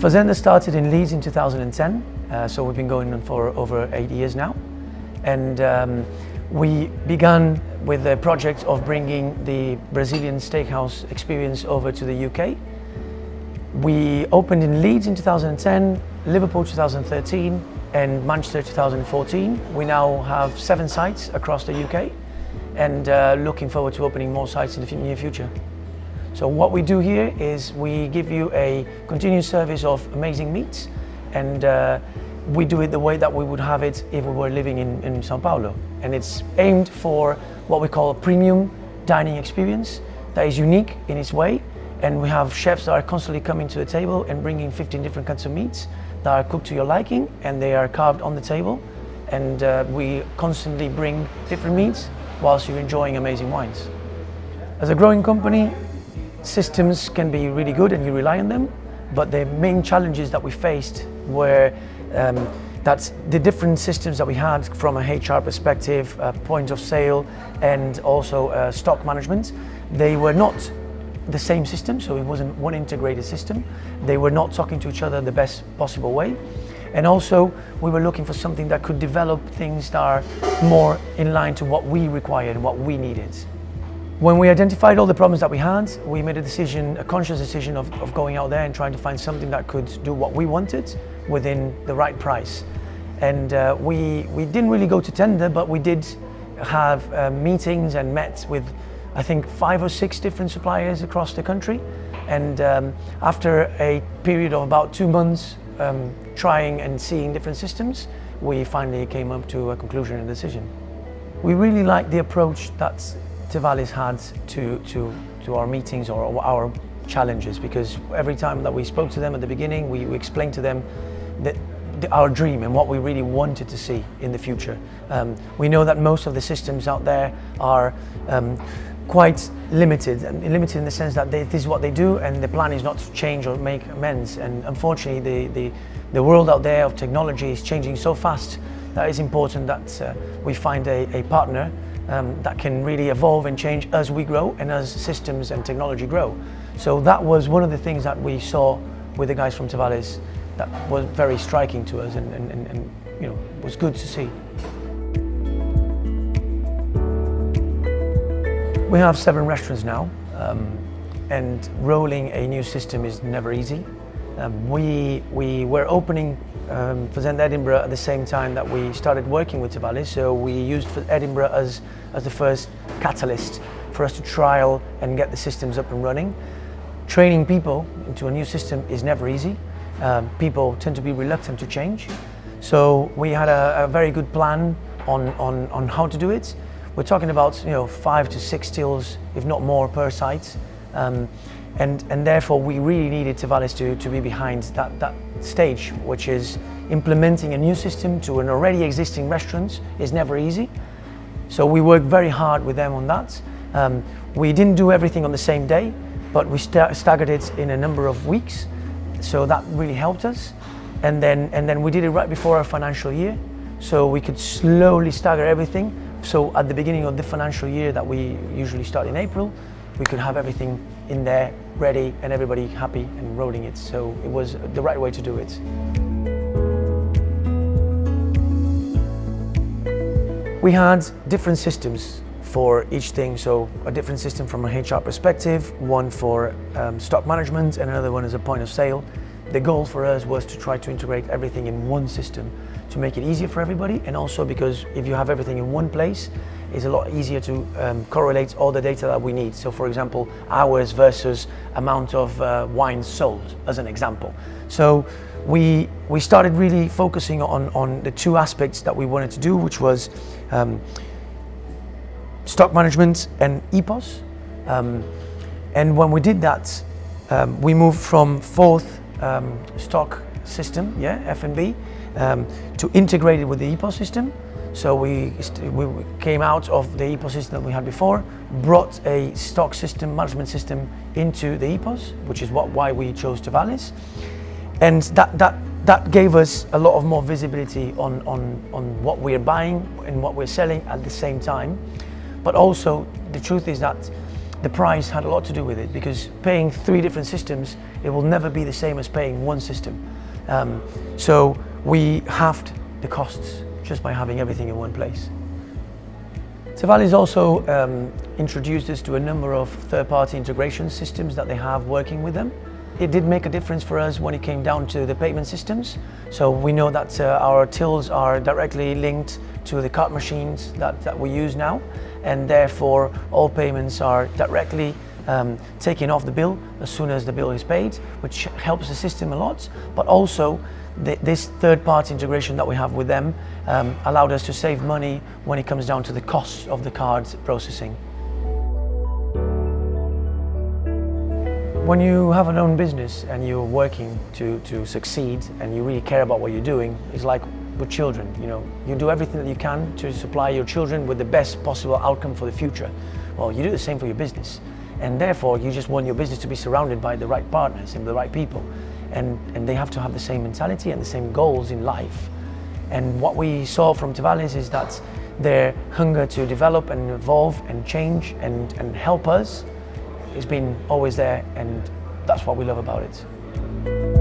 Fazenda started in Leeds in 2010, so we've been going on for over 8 years now. And we began with the project of bringing the Brazilian steakhouse experience over to the UK. We opened in Leeds in 2010, Liverpool 2013, and Manchester 2014. We now have 7 sites across the UK and looking forward to opening more sites in the near future. So what we do here is we give you a continuous service of amazing meats, and we do it the way that we would have it if we were living in Sao Paulo. And it's aimed for what we call a premium dining experience that is unique in its way. And we have chefs that are constantly coming to the table and bringing 15 different kinds of meats that are cooked to your liking, and they are carved on the table. And we constantly bring different meats whilst you're enjoying amazing wines. As a growing company, systems can be really good and you rely on them, but the main challenges that we faced were that the different systems that we had from a HR perspective, point of sale, and also stock management, they were not the same system, so it wasn't one integrated system. They were not talking to each other the best possible way. And also, we were looking for something that could develop things that are more in line to what we required and what we needed. When we identified all the problems that we had, we made a conscious decision of going out there and trying to find something that could do what we wanted within the right price. And we didn't really go to tender, but we did have meetings and met with, I think, 5 or 6 different suppliers across the country. And after a period of about 2 months trying and seeing different systems, we finally came up to a conclusion and decision. We really like the approach that Tavalis had to our meetings or our challenges, because every time that we spoke to them at the beginning, we explained to them that our dream and what we really wanted to see in the future. We know that most of the systems out there are quite limited in the sense that this is what they do, and the plan is not to change or make amends. And unfortunately, the world out there of technology is changing so fast that it's important that we find a partner that can really evolve and change as we grow and as systems and technology grow. So that was one of the things that we saw with the guys from Tavalis that was very striking to us and you know, was good to see. We have 7 restaurants now, and rolling a new system is never easy. We were opening Fazenda Edinburgh at the same time that we started working with Tavalis, so we used Edinburgh as the first catalyst for us to trial and get the systems up and running. Training people into a new system is never easy. People tend to be reluctant to change, so we had a very good plan on how to do it. We're talking about 5 to 6 stills, if not more, per site. And therefore we really needed Tavalis to be behind that stage, which is implementing a new system to an already existing restaurant is never easy. So we worked very hard with them on that. We didn't do everything on the same day, but we staggered it in a number of weeks. So that really helped us. And then we did it right before our financial year, so we could slowly stagger everything. So at the beginning of the financial year that we usually start in April, we could have everything in there ready and everybody happy and rolling it. So it was the right way to do it. We had different systems for each thing. So a different system from a HR perspective, one for stock management and another one as a point of sale. The goal for us was to try to integrate everything in one system to make it easier for everybody, and also because if you have everything in one place, it's a lot easier to correlate all the data that we need. So for example, hours versus amount of wine sold, as an example. So we started really focusing on the 2 aspects that we wanted to do, which was stock management and EPOS. And when we did that, we moved from 4th stock system, F&B, to integrate it with the EPOS system. So we came out of the EPOS system that we had before, brought a stock system, management system into the EPOS, which is why we chose Tavalis. And that gave us a lot of more visibility on what we're buying and what we're selling at the same time. But also, the truth is that the price had a lot to do with it, because paying 3 different systems, it will never be the same as paying one system. So we halved the costs just by having everything in one place. Tavalis also introduced us to a number of third-party integration systems that they have working with them. It did make a difference for us when it came down to the payment systems. So we know that our tills are directly linked to the card machines that we use now, and therefore all payments are directly taken off the bill as soon as the bill is paid, which helps the system a lot. But also this third-party integration that we have with them allowed us to save money when it comes down to the costs of the cards processing. When you have an own business and you're working to succeed and you really care about what you're doing, it's like with children, you do everything that you can to supply your children with the best possible outcome for the future. Well, you do the same for your business, and therefore you just want your business to be surrounded by the right partners and the right people, and they have to have the same mentality and the same goals in life. And what we saw from Tavalis is that their hunger to develop and evolve and change and help us has been always there, and that's what we love about it.